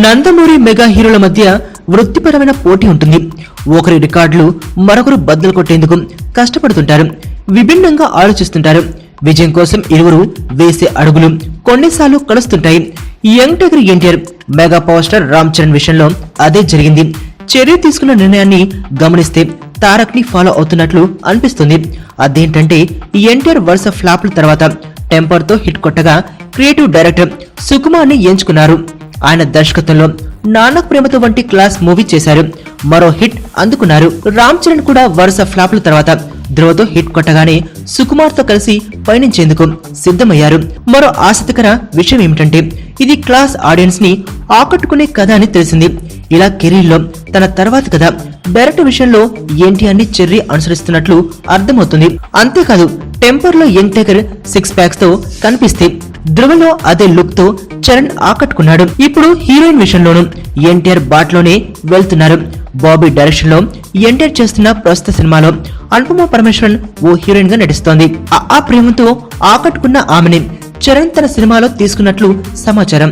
Nandamuri mega హీరోల మధ్య వృత్తిపరమైన పోటీ ఉంటుంది. ఒకరి రికార్డులు మరొకరు బద్దలు కొట్టేందుకు కష్టపడుతుంటారు, విభిన్నంగా ఆలోచిస్తుంటారు. విజయం కోసం ఇరువురు వేసే అడుగులు కొన్నిసార్లు కలుస్తుంటాయి. Young tiger NTR, mega power star Ram Charan విషయంలో అదే జరిగింది. చర్య తీసుకున్న నిర్ణయాన్ని గమనిస్తే తారక్ ని ఫాలో అవుతున్నట్లు అనిపిస్తుంది. అదేంటంటే ఎన్టీఆర్ వరుస ఫ్లాప్ల తర్వాత టెంపర్ తో హిట్ కొట్టగా క్రియేటివ్ డైరెక్టర్ సుకుమార్ ని ఎంచుకున్నారు. ఆయన దర్శకత్వంలో నాన్నకు ప్రేమతో వంటి క్లాస్ మూవీ చేశారు, మరో హిట్ అందుకున్నారు. రామ్ చరణ్ కూడా వరుస ఫ్లాప్ల తర్వాత ధ్రువతో హిట్ కొట్టగానే సుకుమార్ తో కలిసి పయనించేందుకు సిద్ధమయ్యారు. మరో ఆసక్తికర విషయం ఏమిటంటే ఇది క్లాస్ ఆడియన్స్ ని ఆకట్టుకునే కథ అని తెలిసింది. ఇలా కెరీర్ లో తన తర్వాత కథ డైరెక్టర్ విషయంలో ఎన్టీఆర్ ని చెర్రీ అనుసరిస్తున్నట్లు అర్థమవుతుంది. అంతేకాదు టెంపర్ లో యంగ్ టైగర్ 6 ప్యాక్స్ తో కనిపిస్తే ధ్రువలో అదే లుక్ తో చరణ్ ఆకట్టుకున్నాడు. ఇప్పుడు హీరోయిన్ విషయంలోనూ ఎన్టీఆర్ బాట్లోనే వెళ్తున్నారు. బాబీ డైరెక్షన్ లో ఎన్టీఆర్ చేస్తున్న ప్రస్తుత సినిమాలో అనుపమ పరమేశ్వరన్ ఓ హీరోయిన్ గా నటిస్తోంది. ఆ ప్రేమతో ఆకట్టుకున్న ఆమెని చరణ్ తన సినిమాలో తీసుకున్నట్లు సమాచారం.